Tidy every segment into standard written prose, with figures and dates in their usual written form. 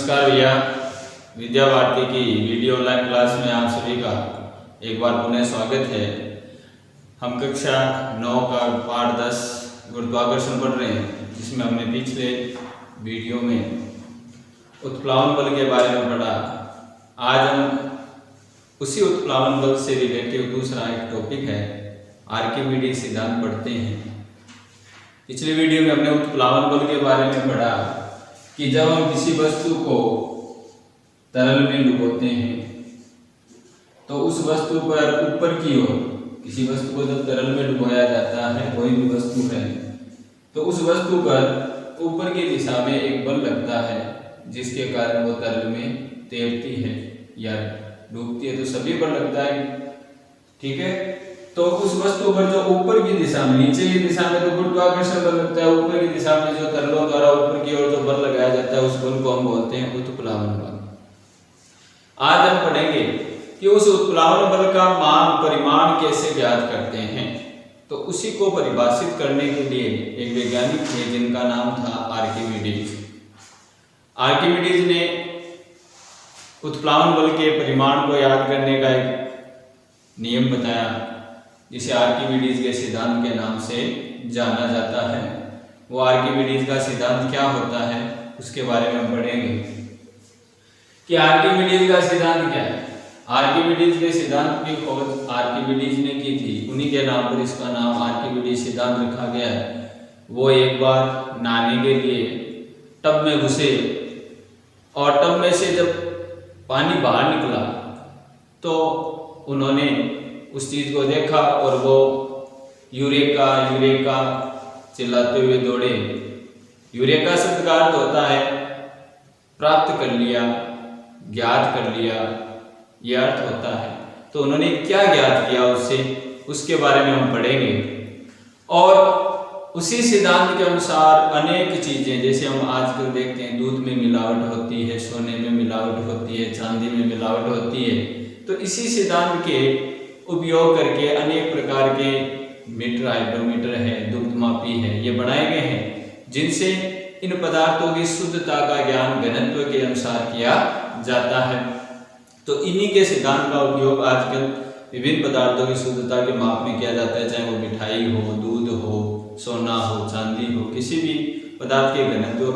नमस्कार भैया। विद्या भारती की वीडियो ऑनलाइन क्लास में आप सभी का एक बार पुनः स्वागत है। हम कक्षा 9 का पाठ 10 गुरुत्वाकर्षण पढ़ रहे हैं, जिसमें हमने पिछले वीडियो में उत्प्लावन बल के बारे में पढ़ा। आज हम उसी उत्प्लावन बल से रिलेटेड दूसरा एक टॉपिक है आर्किमिडीज सिद्धांत पढ़ते हैं। पिछले वीडियो में हमने उत्प्लावन बल के बारे में पढ़ा कि जब हम किसी वस्तु को तरल में डुबोते हैं तो उस वस्तु पर ऊपर की ओर, किसी वस्तु को जब तरल में डुबोया जाता है, कोई भी वस्तु है, तो उस वस्तु पर ऊपर की दिशा में एक बल लगता है, जिसके कारण वो तरल में तैरती है या डूबती है। तो सभी पर लगता है, ठीक है। तो उस वस्तु पर जो ऊपर की दिशा में, नीचे की दिशा में तो गुरुत्वाकर्षण बल लगता है, ऊपर की दिशा में जो तरलों द्वारा ऊपर की ओर जो बल लगाया जाता है, उस बल को हम बोलते हैं उत्प्लावन बल। आज हम पढ़ेंगे कि उस उत्प्लावन बल का मान परिमाण कैसे ज्ञात करते हैं। तो उसी को परिभाषित करने के लिए एक वैज्ञानिक थे जिनका नाम था आर्किमिडीज। आर्किमिडीज ने उत्प्लावन बल के परिमाण को याद करने का एक नियम बताया, जिसे आर्किमिडीज के सिद्धांत के नाम से जाना जाता है। वो आर्किमिडीज का सिद्धांत क्या होता है, उसके बारे में हम पढ़ेंगे कि आर्किमिडीज का सिद्धांत क्या है। आर्किमिडीज के सिद्धांत की खोज आर्किमिडीज ने की थी, उन्हीं के नाम पर इसका नाम आर्किमिडीज सिद्धांत रखा गया है। वो एक बार नहाने के लिए टब में घुसे और टब में से जब पानी बाहर निकला तो उन्होंने उस चीज को देखा और वो यूरेका यूरेका चिल्लाते हुए दौड़े। यूरेका शब्द का अर्थ होता है प्राप्त कर लिया, ज्ञात कर लिया, यह अर्थ होता है। तो उन्होंने क्या ज्ञात किया उससे, उसके बारे में हम पढ़ेंगे। और उसी सिद्धांत के अनुसार अनेक चीजें, जैसे हम आजकल देखते हैं दूध में मिलावट होती है, सोने में मिलावट होती है, चांदी में मिलावट होती है। तो इसी सिद्धांत के उपयोग करके अनेक प्रकार के मीटर, हाइड्रोमीटर है, दुग्धमापी है, ये बनाए गए हैं, जिनसे इन पदार्थों की शुद्धता का ज्ञान घनत्व के अनुसार किया जाता है। तो इन्हीं के सिद्धांत का उपयोग आजकल विभिन्न पदार्थों की शुद्धता के माप में किया जाता है, चाहे वो मिठाई हो, दूध हो, सोना हो, चांदी हो, किसी भी पदार्थ के घनत्व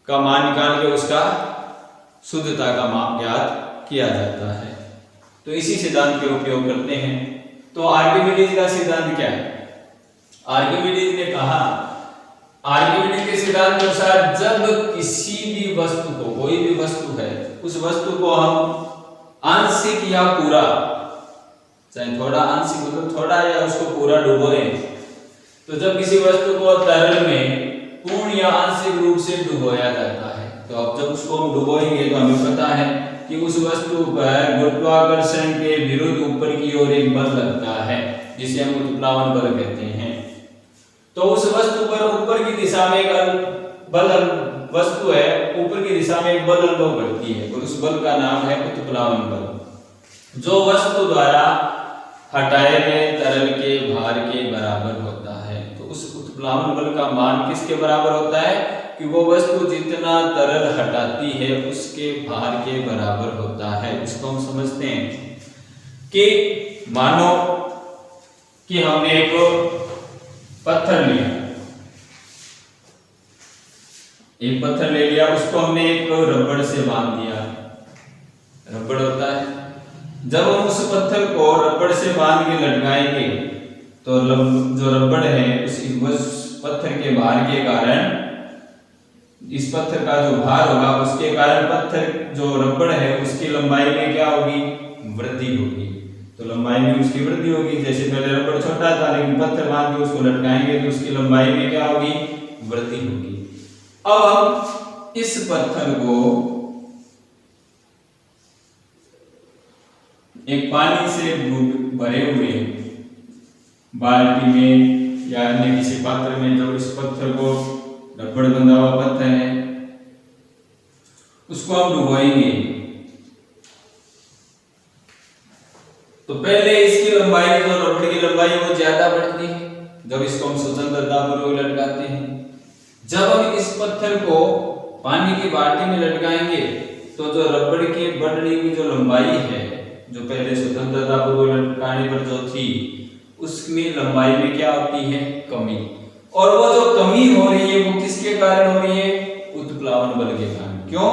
का मान निकाल के उसका शुद्धता का माप ज्ञात किया जाता है। तो इसी सिद्धांत के उपयोग करते हैं। तो आर्किमिडीज का सिद्धांत क्या है? आर्किमिडीज ने कहा, आर्किमिडीज के सिद्धांत के अनुसार जब किसी भी वस्तु को, कोई भी वस्तु है, उस वस्तु को हम आंशिक या पूरा, चाहे थोड़ा आंशिक मतलब थोड़ा या उसको पूरा डुबोए, तो जब किसी वस्तु को तरल में पूर्ण या आंशिक रूप से डुबोया जाता है, तो अब जब उसको हम डुबोएंगे तो हमें पता है कि उस वस्तु पर गुरुत्वाकर्षण के विरुद्ध ऊपर की ओर एक बल लगता है, जिसे हम उत्प्लावन बल कहते हैं। तो उस वस्तु पर ऊपर की दिशा में एक बल, वस्तु है ऊपर की दिशा में एक बल अनुभव करती है, और उस बल का नाम है उत्प्लावन बल, जो वस्तु द्वारा हटाए गए तरल के भार के बराबर होता है। तो उस उत्प्लावन बल का मान किसके बराबर होता है कि वो वस्तु जितना तरल हटाती है उसके भार के बराबर होता है। इसको हम समझते हैं कि मानो कि हमने एक पत्थर लिया, एक पत्थर ले लिया, उसको हमने एक रबड़ से बांध दिया, रबड़ होता है। जब हम उस पत्थर को रबड़ से बांध के लटकाएंगे तो जो रबड़ है उस पत्थर के भार के कारण, इस पत्थर का जो भार होगा उसके कारण पत्थर जो रबड़ है उसकी लंबाई में क्या होगी, वृद्धि होगी। तो लंबाई में उसकी वृद्धि होगी। जैसे पहले रबड़ छोटा था, लेकिन पत्थर बांध के उसको लटकाएंगे तो उसकी लंबाई में क्या होगी, वृद्धि होगी। अब हम इस पत्थर को एक पानी से भरे हुए बाल्टी में या अन्य किसी पात्र में, जब इस पत्थर को, रबड़ बंधा हुआ पत्थर है, उसको हम डुबोएंगे तो पहले इसकी लंबाई, जो रबड़ की लंबाई है वो ज्यादा बढ़ती है जब इसको हम स्वतंत्रता पूर्वक लटकाते हैं। जब हम इस पत्थर को पानी की बाल्टी में लटकाएंगे तो जो रबड़ की बढ़ने की जो लंबाई है, जो पहले स्वतंत्रता पूर्व लटकाने पर जो थी, उसमें लंबाई में क्या होती है? कमी। और वो जो कमी हो रही है वो किसके कारण हो रही है? उत्प्लावन बल के कारण। क्यों?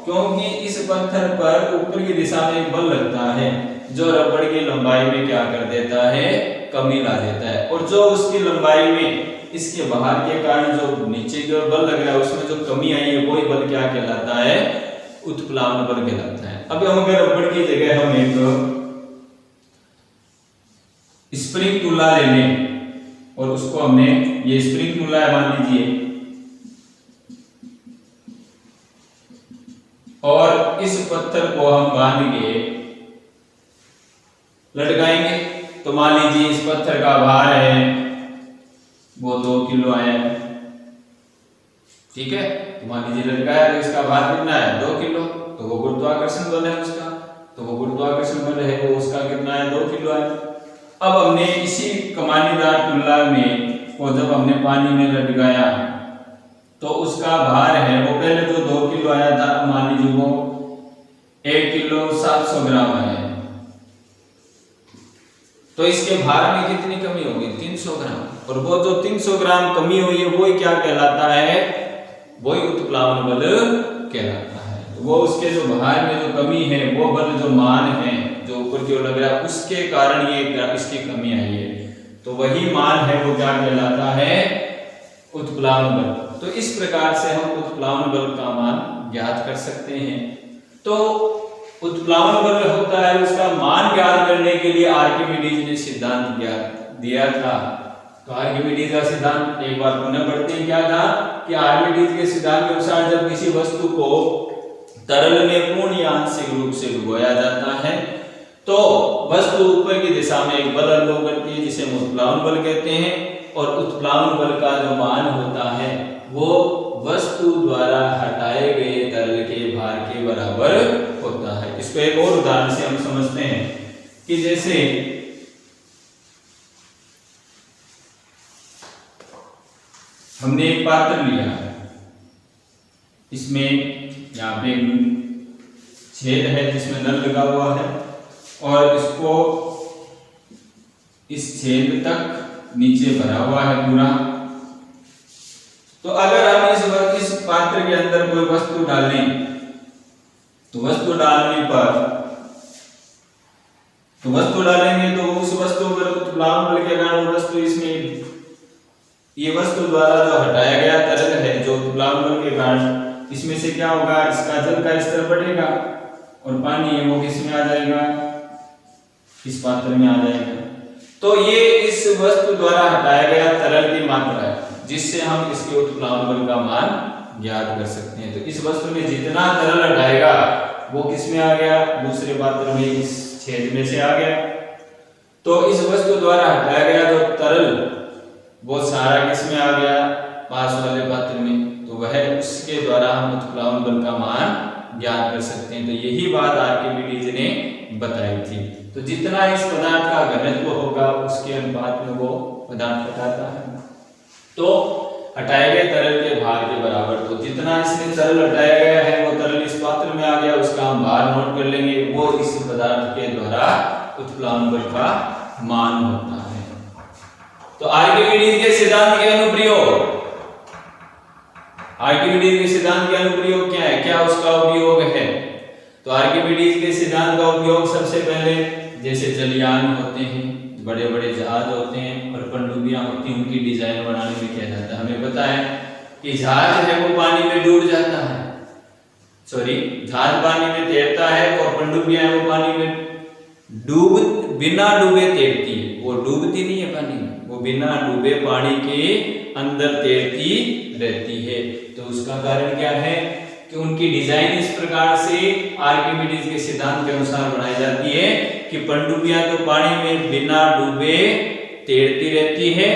क्योंकि इस पत्थर पर ऊपर की दिशा में एक बल लगता है जो रबड़ की लंबाई में क्या कर देता है? कमी ला देता है। और जो उसकी लंबाई में इसके बाहर के कारण जो नीचे जो बल लग रहा है उसमें जो कमी आई है वही बल क्या कहलाता है? उत्प्लावन बल कहलाता है। अब हम अगर रबड़ की जगह हम एक स्प्रिंग तुला ले लें और उसको हमने, ये स्प्रिंग तुला है मान लीजिए, और इस पत्थर को हम बांध के लटकाएंगे तो मान लीजिए इस पत्थर का भार है वो 2 किलो है, ठीक है। तो मान लीजिए लटकाया तो इसका भार कितना है? 2 किलो। तो वो गुरुत्वाकर्षण बल है उसका, तो वो गुरुत्वाकर्षण बल है वो उसका कितना है? 2 किलो है। अब हमने इसी कमानीदार तुला में को जब हमने पानी में लटकाया तो उसका भार है वो पहले जो 2 किलो आया था, मान लीजिए वो 1 किलो 700 ग्राम आया। तो इसके भार में कितनी कमी होगी? 300 ग्राम। और वो जो 300 ग्राम कमी हुई है वो क्या कहलाता है? वही उत्प्लावन बल कहलाता है। तो वो उसके जो भार में जो कमी है वो बल जो मान है जो ऊपर की ओर लग रहा है उसके कारण ये इसकी कमी आई है, तो वही मान है वो क्या कहलाता है? उत्प्लावन बल। तो इस प्रकार से हम उत्प्लावन बल का मान ज्ञात कर सकते हैं। तो उत्प्लावन बल होता है, उसका मान ज्ञात करने के लिए आर्किमिडीज ने सिद्धांत दिया था। तो आर्किमिडीज का सिद्धांत एक बार पुनः पढ़ते हैं। क्या था कि आर्किमिडीज के सिद्धांत के अनुसार जब किसी वस्तु को तरल में पूर्ण या आंशिक रूप से डुबोया जाता है तो वस्तु ऊपर की दिशा में एक बल अनुभव करती है जिसे हम उत्प्लावन बल कहते हैं। और उत्प्लावन बल का जो मान होता है वो वस्तु द्वारा हटाए गए तरल के भार के बराबर होता है। इसको एक और उदाहरण से हम समझते हैं कि जैसे हमने एक पात्र लिया है, इसमें यहाँ पे छेद है जिसमें नल लगा हुआ है और इसको इस छेद तक नीचे भरा हुआ है पूरा। तो अगर हम इस पात्र के अंदर कोई वस्तु डालें तो वस्तु डालेंगे तो उस वस्तु पर उत्प्लावन बल के कारण वस्तु इसमें ये वस्तु द्वारा जो हटाया गया तरल है जो उत्प्लावन बल के कारण इसमें से क्या होगा? इसका जल का स्तर बढ़ेगा और पानी है वो किस में आ जाएगा? इस पात्र में आ जाएगा। तो ये इस वस्तु द्वारा हटाया गया तरल की मात्रा है जिससे हम इसके उत्प्लावन बल का मान ज्ञात कर सकते हैं। तो इस वस्तु में जितना तरल हटाएगा वो किस में आ गया? दूसरे पात्र में, इस छेद में से आ गया। तो इस वस्तु द्वारा हटाया गया जो तरल वो सारा किस में आ गया? पास वाले पात्र में। तो वह उसके द्वारा हम उत्प्लावन बल का मान ज्ञात कर सकते हैं। तो यही बात आर्किमिडीज ने बताई थी। तो जितना इस पदार्थ का घनत्व होगा उसके अनुपात में वो पदार्थ हटाता है। तो हटाए गए तरल के भार के बराबर, तो जितना इसमें तरल हटाया गया है वो तरल इस पात्र में आ गया, उसका हम भार नोट कर लेंगे, वो इस पदार्थ के द्वारा उत्प्लावन बल का मान होता है। तो आर्किमिडीज के सिद्धांत के अनुप्रयोग, आर्किमिडीज के सिद्धांत के अनुप्रयोग क्या है, क्या उसका उपयोग है? तो आर्किमिडीज के सिद्धांत का उपयोग सबसे पहले जैसे जलयान होते हैं, बड़े बड़े जहाज होते हैं और पनडुब्बियां होती हैं, उनकी डिजाइन बनाने में किया जाता है। हमें पता है कि जहाज है वो पानी में डूब जाता है, जहाज पानी में तैरता है और पनडुब्बियां वो पानी में बिना डूबे तैरती है। वो डूबती नहीं है पानी में, वो बिना डूबे पानी के अंदर तैरती रहती है। तो उसका कारण क्या है कि उनकी डिजाइन इस प्रकार से आर्किमिडीज के सिद्धांत के अनुसार बनाई जाती है कि पनडुब्बियां तो पानी में बिना डूबे तैरती रहती है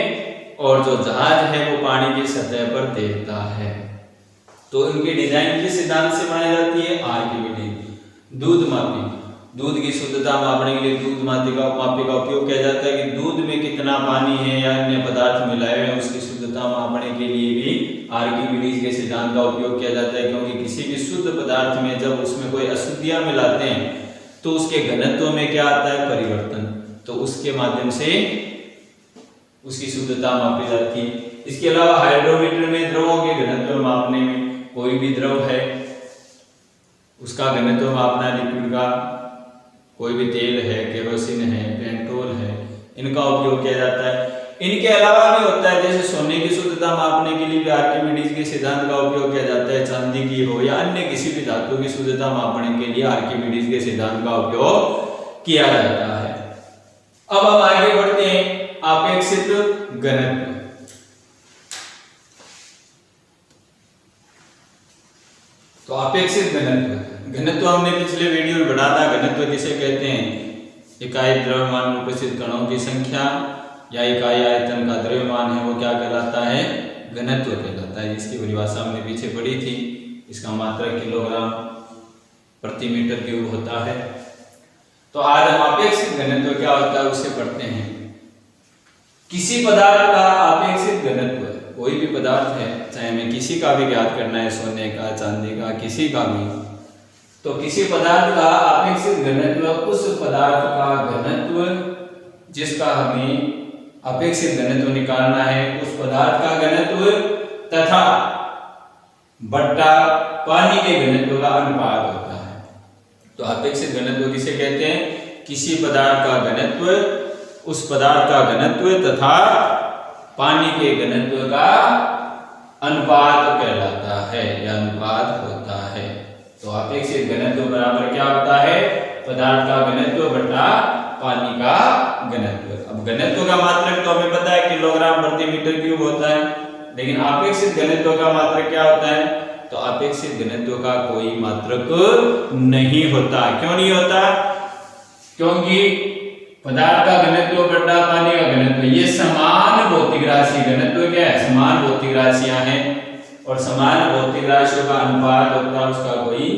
और जो जहाज है वो पानी की सतह पर तैरता है। तो उनकी डिजाइन किस सिद्धांत से बनाई जाती है? आर्किमिडीज। दूध मापी, दूध की शुद्धता मापने के लिए दूध मापिका का उपयोग किया जाता है कि दूध में कितना पानी है या अन्य पदार्थ मिलाए हुए हैं, उसकी शुद्धता मापने के लिए भी आर्किमिडीज के सिद्धांत का उपयोग किया जाता है। क्योंकि किसी भी शुद्ध पदार्थ में जब उसमें कोई अशुद्धियां मिलाते हैं तो उसके घनत्व में क्या आता है, परिवर्तन, तो उसके माध्यम से उसकी शुद्धता मापी जाती है। इसके अलावा हाइड्रोमीटर में द्रवों के घनत्व मापने में, कोई भी द्रव है उसका घनत्व मापना, लिक्विड का, कोई भी तेल है, केरोसिन है, पेट्रोल है, इनका उपयोग किया जाता है। इनके अलावा भी होता है, जैसे सोने की शुद्धता मापने के लिए भी आर्किमिडीज के सिद्धांत का उपयोग किया जाता है। चांदी की हो या अन्य किसी भी धातु की शुद्धता मापने के लिए आर्किमिडीज के सिद्धांत का उपयोग किया जाता है। अब हम आगे बढ़ते हैं, अपेक्षित घनत्व। तो अपेक्षित घनत्व हमने पिछले वीडियो में बढ़ा था। घनत्व किसे कहते हैं, इकाई द्रव्यमान में उपस्थित कणों की संख्या या इकाई आयतन का द्रव्यमान है वो क्या कहलाता है, घनत्व कहलाता है। इसकी परिभाषा हमने पीछे पढ़ी थी। इसका मात्रक किलोग्राम प्रति मीटर क्यूब होता है। तो आज हम अपेक्षित घनत्व क्या होता है उसे पढ़ते हैं। किसी पदार्थ का अपेक्षित घनत्व, कोई भी पदार्थ है, चाहे हमें किसी का भी ज्ञात करना है, सोने का, चांदी का, किसी का भी, तो किसी पदार्थ का अपेक्षित घनत्व उस पदार्थ का घनत्व जिसका हमें अपेक्षित घनत्व निकालना है, उस पदार्थ का घनत्व तथा बट्टा पानी के घनत्व का अनुपात होता है। तो अपेक्षित घनत्व किसे कहते हैं, किसी पदार्थ का घनत्व उस पदार्थ का घनत्व तथा पानी के घनत्व का अनुपात कहलाता है या अनुपात होता है। तो अपेक्षित घनत्व बराबर क्या होता है, पदार्थ का घनत्व बटा पानी का घनत्व। अब घनत्व का मात्रक तो हमें पता है किलोग्राम प्रति मीटर क्यूब होता है, लेकिन अपेक्षित घनत्व का मात्रक क्या होता है, तो अपेक्षित घनत्व का कोई मात्रक नहीं होता। क्यों नहीं होता, क्योंकि पदार्थ का घनत्व बटा पानी का घनत्व ये समान भौतिक राशि, घनत्व क्या है, समान भौतिक राशियां हैं और समान भौतिक राशियों का अनुपात होता है, उसका कोई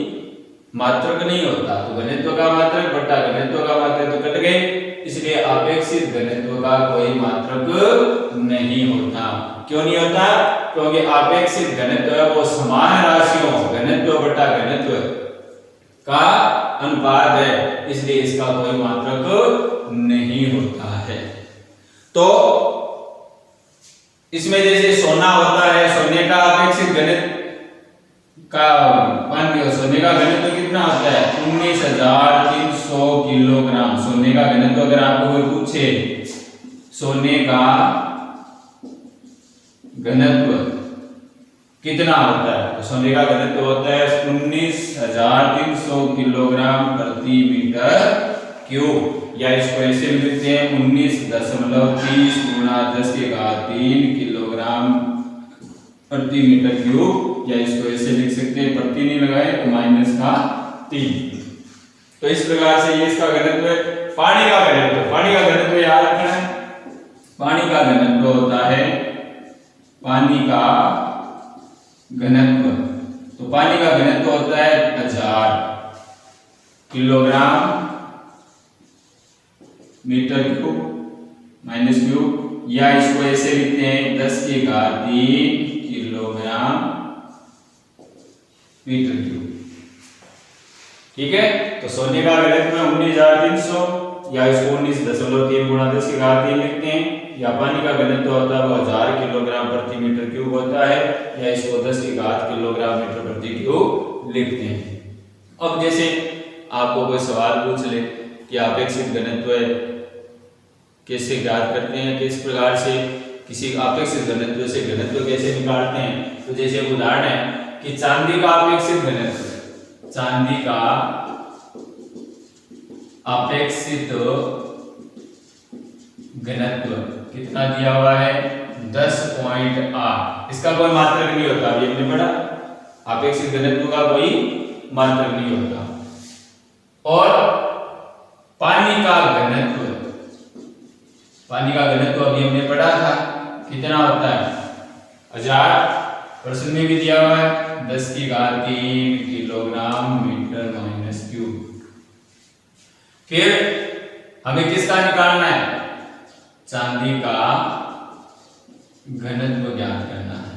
मात्रक नहीं होता। तो घनत्व का मात्रक बटा घनत्व का मात्रक तो कट गए, इसलिए अपेक्षित घनत्व का कोई मात्रक नहीं होता। क्यों नहीं होता, क्योंकि अपेक्षित घनत्व है वो समान राशियों घनत्व बटा घनत्व का अनुपात है, इसलिए इसका कोई मात्रक नहीं होता है। तो इसमें जैसे सोना होता है, सोने का अपेक्षित घनत्व का सोने का घनत्व कितना होता है, 19,300 किलोग्राम। सोने का घनत्व अगर आपको कोई पूछे सोने का घनत्व कितना होता है, तो सोने का घनत्व होता है 19,300 किलोग्राम प्रति मीटर क्यूब, या इसको ऐसे भी लिखते हैं 19.30 × 10⁻³ किलोग्राम प्रति मीटर क्यूब, या इसको ऐसे लिख सकते हैं, प्रति नहीं लगाए तो -3। तो इस प्रकार से ये इसका घनत्व है। पानी का घनत्व याद रखना है। पानी का घनत्व होता है, पानी का घनत्व, तो पानी का घनत्व होता है 1000 किलोग्राम मीटर क्यूब -क्यूब, या इसको ऐसे लिखते हैं 10⁻³ किलोग्राम मीटर क्यूब। ठीक है, तो सोने का घनत्व 19,300, या इसको 19.3 × 10⁻³ लिखते हैं, या पानी का घनत्व होता है वो 1000 किलोग्राम प्रति मीटर क्यूब होता है, या इसको 10⁻³ किलोग्राम मीटर प्रति क्यूब लिखते हैं। अब जैसे आपको कोई सवाल पूछ ले कि अपेक्षित घनत्व कैसे ज्ञात करते हैं, किस प्रकार से किसी अपेक्षित घनत्व से घनत्व कैसे निकालते हैं, तो जैसे एक उदाहरण है कि चांदी का अपेक्षित घनत्व, चांदी का अपेक्षित घनत्व कितना दिया हुआ है, 10.8। इसका कोई मात्रक नहीं होता, अभी हमने पढ़ा अपेक्षित घनत्व का कोई मात्रक नहीं होता। और पानी का घनत्व, पानी का घनत्व अभी हमने पढ़ा था, कितना होता है 1000, प्रश्न में भी दिया हुआ है 10⁻³ किलोग्राम मीटर -क्यूब। फिर हमें किसका निकालना है, चांदी का घनत्व ज्ञात करना है,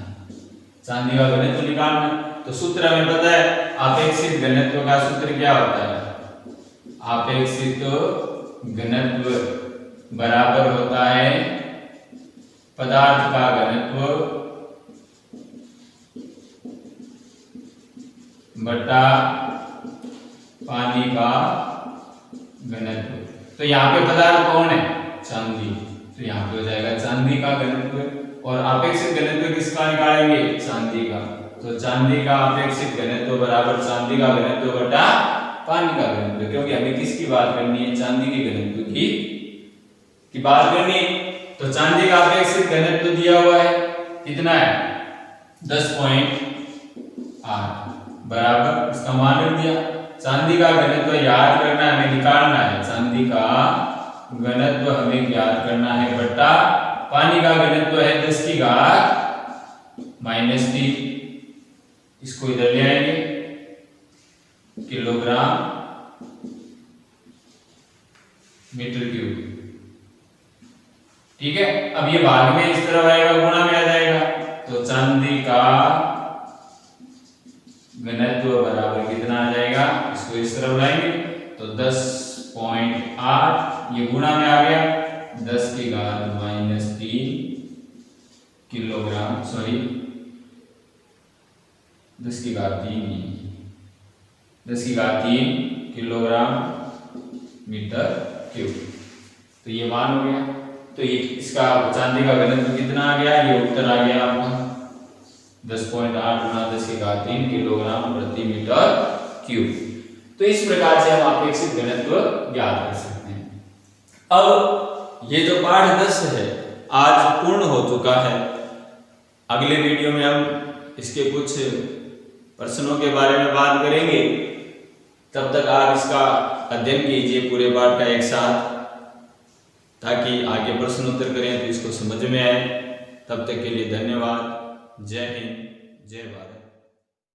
चांदी का घनत्व निकालना है। तो सूत्र हमें पता है, आपेक्षिक घनत्व का सूत्र क्या होता है, आपेक्षिक घनत्व बराबर होता है पदार्थ का घनत्व बटा पानी का घनत्व। तो यहाँ पे पदार्थ कौन है, चांदी, तो यहाँ पे हो जाएगा चांदी का घनत्व। और आपेक्षिक घनत्व किसका निकालेंगे, चांदी का। तो चांदी का आपेक्षिक घनत्व बराबर चांदी का घनत्व बटा पानी का घनत्व, क्योंकि हमें किसकी बात करनी है, चांदी के घनत्व की बात करनी है। तो चांदी का आपेक्षिक घनत्व दिया हुआ है, कितना है 10.8 बराबर, इसका मान रख दिया। चांदी का घनत्व याद करना है, हमें निकालना है, चांदी का घनत्व हमें ज्ञात करना है बटा पानी का घनत्व है 10 की घात -3, इसको इधर ले आएंगे, किलोग्राम मीटर क्यूब। ठीक है, अब ये भाग में इस तरफ आएगा, गुणा में आ जाएगा। तो चांदी का घनत्व बराबर कितना आ जाएगा, इसको इस तरफ लाएंगे तो 10.8, ये गुणा में आ गया, 10 की घात -3 किलोग्राम, सॉरी 10 की घात 3, 10 की घात 3 किलोग्राम मीटर क्यूब। तो ये मान हो गया। तो ये इसका चांदी का घनत्व कितना आ गया, ये उत्तर आ गया आपका 10.8 गुना 10 की घात 3 किलोग्राम प्रति मीटर क्यूब। तो इस प्रकार से हम आपेक्षिक घनत्व ज्ञात कर सकते हैं। अब ये जो पाठ 10 है आज पूर्ण हो चुका है। अगले वीडियो में हम इसके कुछ प्रश्नों के बारे में बात करेंगे। तब तक आप इसका अध्ययन कीजिए पूरे पाठ का एक साथ, ताकि आगे प्रश्न उत्तर करें तो इसको समझ में आए। तब तक के लिए धन्यवाद। जय हिंद, जय भारत।